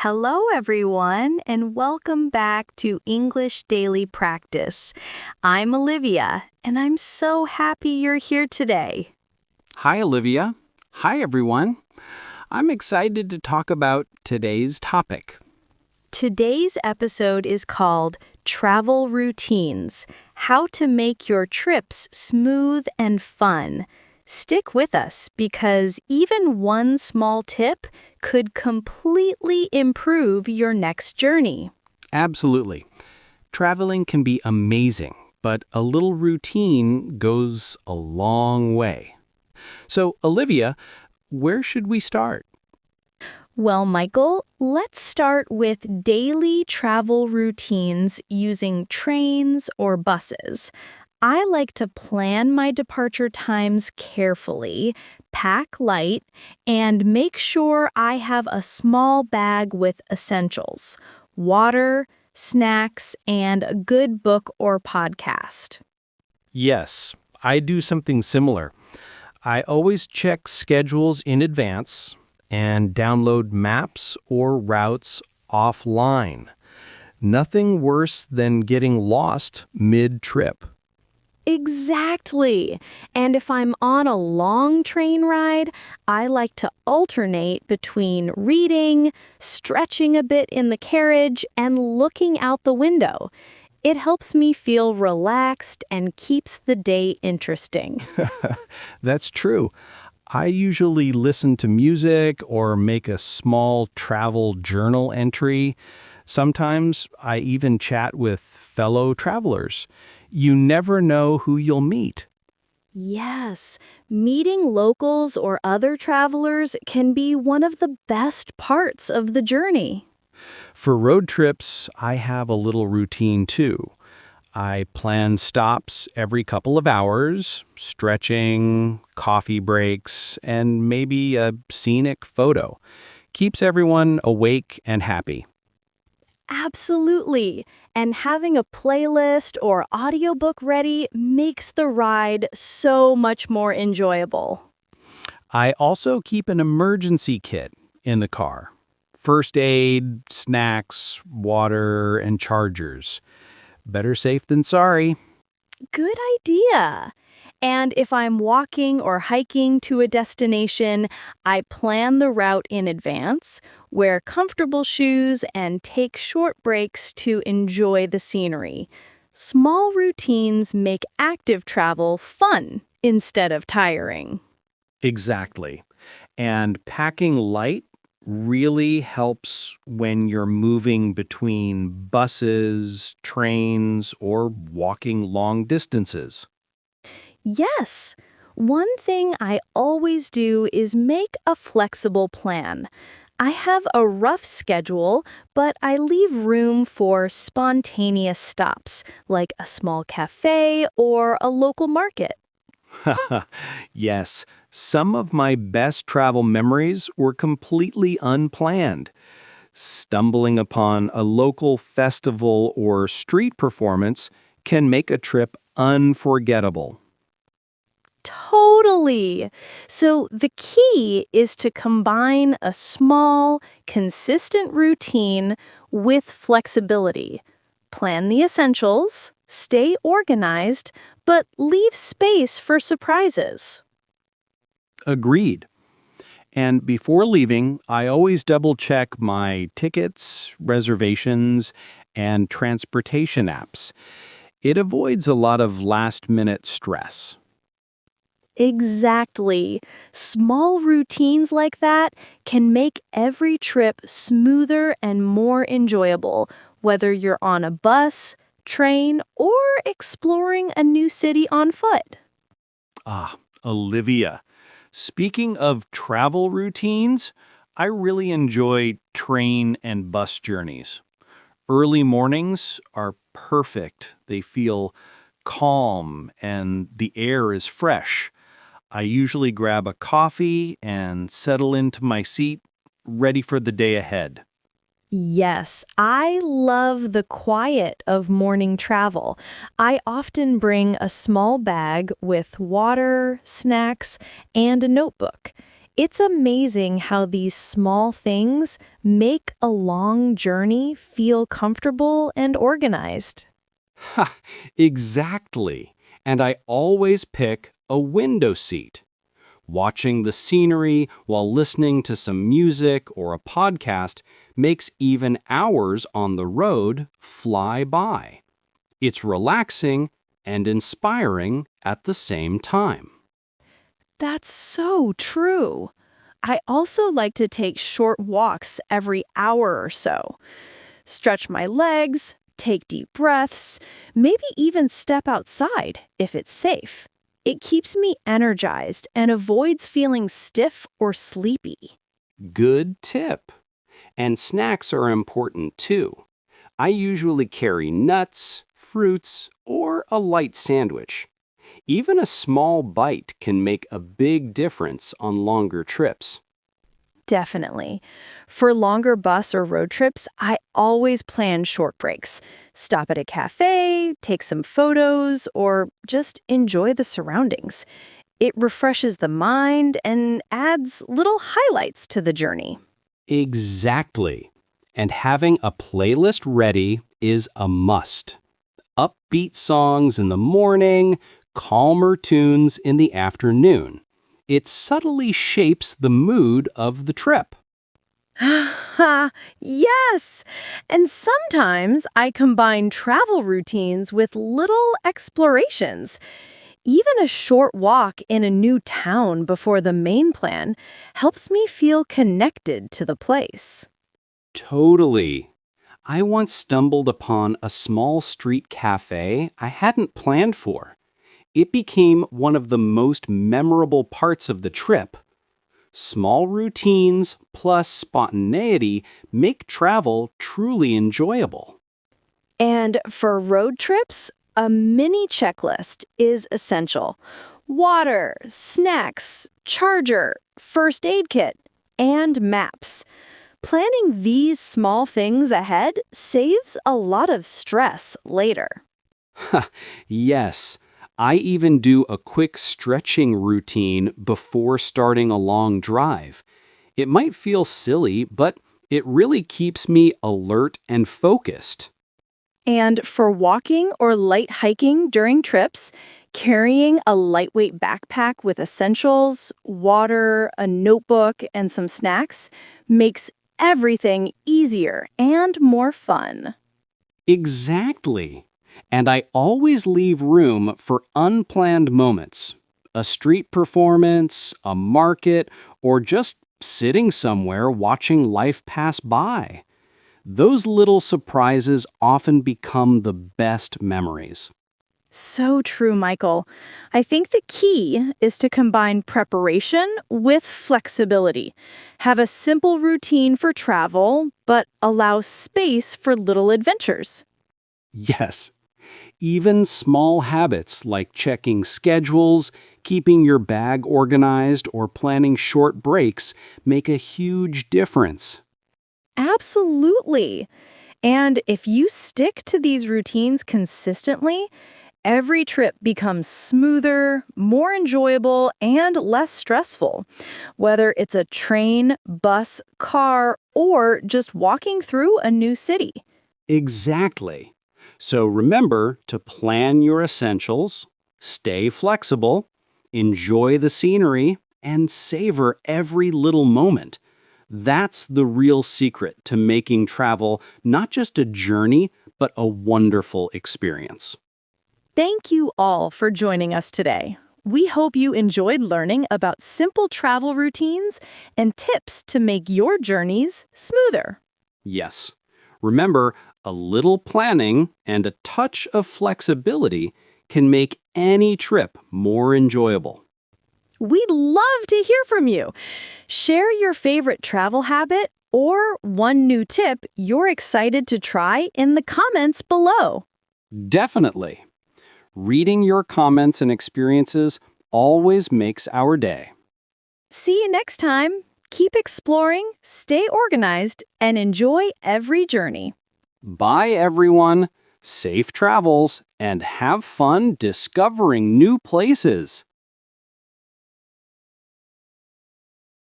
Hello, everyone, and welcome back to English Daily Practice. I'm Olivia, and I'm so happy you're here today. Hi, Olivia. Hi, everyone. I'm excited to talk about today's topic. Today's episode is called Travel Routines: How to Make Your Trips Smooth and Fun. Stick with us because even one small tip could completely improve your next journey. Absolutely. Traveling can be amazing, but a little routine goes a long way. So, Olivia, where should we start? Well, Michael, let's start with daily travel routines using trains or buses. I like to plan my departure times carefully, pack light, and make sure I have a small bag with essentials: water, snacks, and a good book or podcast. Yes, I do something similar. I always check schedules in advance and download maps or routes offline. Nothing worse than getting lost mid-trip. Exactly. And if I'm on a long train ride, I like to alternate between reading, stretching a bit in the carriage, and looking out the window. It helps me feel relaxed and keeps the day interesting. That's true. I usually listen to music or make a small travel journal entry. Sometimes I even chat with fellow travelers. You never know who you'll meet. Yes, meeting locals or other travelers can be one of the best parts of the journey. For road trips, I have a little routine too. I plan stops every couple of hours, stretching, coffee breaks, and maybe a scenic photo. Keeps everyone awake and happy. Absolutely. And having a playlist or audiobook ready makes the ride so much more enjoyable. I also keep an emergency kit in the car. First aid, snacks, water, and chargers. Better safe than sorry. Good idea. And if I'm walking or hiking to a destination, I plan the route in advance, wear comfortable shoes, and take short breaks to enjoy the scenery. Small routines make active travel fun instead of tiring. Exactly. And packing light really helps when you're moving between buses, trains, or walking long distances. Yes. One thing I always do is make a flexible plan. I have a rough schedule, but I leave room for spontaneous stops, like a small cafe or a local market. Yes, some of my best travel memories were completely unplanned. Stumbling upon a local festival or street performance can make a trip unforgettable. Totally. So the key is to combine a small, consistent routine with flexibility. Plan the essentials, stay organized, but leave space for surprises. Agreed. And before leaving, I always double check my tickets, reservations, and transportation apps. It avoids a lot of last minute stress. Exactly. Small routines like that can make every trip smoother and more enjoyable, whether you're on a bus, train, or exploring a new city on foot. Ah, Olivia. Speaking of travel routines, I really enjoy train and bus journeys. Early mornings are perfect. They feel calm and the air is fresh. I usually grab a coffee and settle into my seat, ready for the day ahead. Yes, I love the quiet of morning travel. I often bring a small bag with water, snacks, and a notebook. It's amazing how these small things make a long journey feel comfortable and organized? Ha, exactly. And I always pick a window seat. Watching the scenery while listening to some music or a podcast makes even hours on the road fly by. It's relaxing and inspiring at the same time. That's so true. I also like to take short walks every hour or so. Stretch my legs, take deep breaths, maybe even step outside if it's safe. It keeps me energized and avoids feeling stiff or sleepy. Good tip. And snacks are important too. I usually carry nuts, fruits, or a light sandwich. Even a small bite can make a big difference on longer trips. Definitely. For longer bus or road trips, I always plan short breaks. Stop at a cafe, take some photos, or just enjoy the surroundings. It refreshes the mind and adds little highlights to the journey. Exactly. And having a playlist ready is a must. Upbeat songs in the morning, calmer tunes in the afternoon. It subtly shapes the mood of the trip. Yes! And sometimes I combine travel routines with little explorations. Even a short walk in a new town before the main plan helps me feel connected to the place. Totally. I once stumbled upon a small street cafe I hadn't planned for. It became one of the most memorable parts of the trip. Small routines plus spontaneity make travel truly enjoyable. And for road trips, a mini checklist is essential. Water, snacks, charger, first aid kit, and maps. Planning these small things ahead saves a lot of stress later. Yes, I even do a quick stretching routine before starting a long drive. It might feel silly, but it really keeps me alert and focused. And for walking or light hiking during trips, carrying a lightweight backpack with essentials, water, a notebook, and some snacks makes everything easier and more fun. Exactly. And I always leave room for unplanned moments. A street performance, a market, or just sitting somewhere watching life pass by. Those little surprises often become the best memories. So true, Michael. I think the key is to combine preparation with flexibility. Have a simple routine for travel, but allow space for little adventures. Yes, even small habits like checking schedules, keeping your bag organized, or planning short breaks make a huge difference. Absolutely. And if you stick to these routines consistently, every trip becomes smoother, more enjoyable, and less stressful. Whether it's a train, bus, car, or just walking through a new city. Exactly. So remember to plan your essentials, stay flexible, enjoy the scenery, and savor every little moment. That's the real secret to making travel not just a journey, but a wonderful experience. Thank you all for joining us today. We hope you enjoyed learning about simple travel routines and tips to make your journeys smoother. Yes. Remember, a little planning and a touch of flexibility can make any trip more enjoyable. We'd love to hear from you. Share your favorite travel habit or one new tip you're excited to try in the comments below. Definitely. Reading your comments and experiences always makes our day. See you next time. Keep exploring, stay organized, and enjoy every journey. Bye, everyone. Safe travels and have fun discovering new places.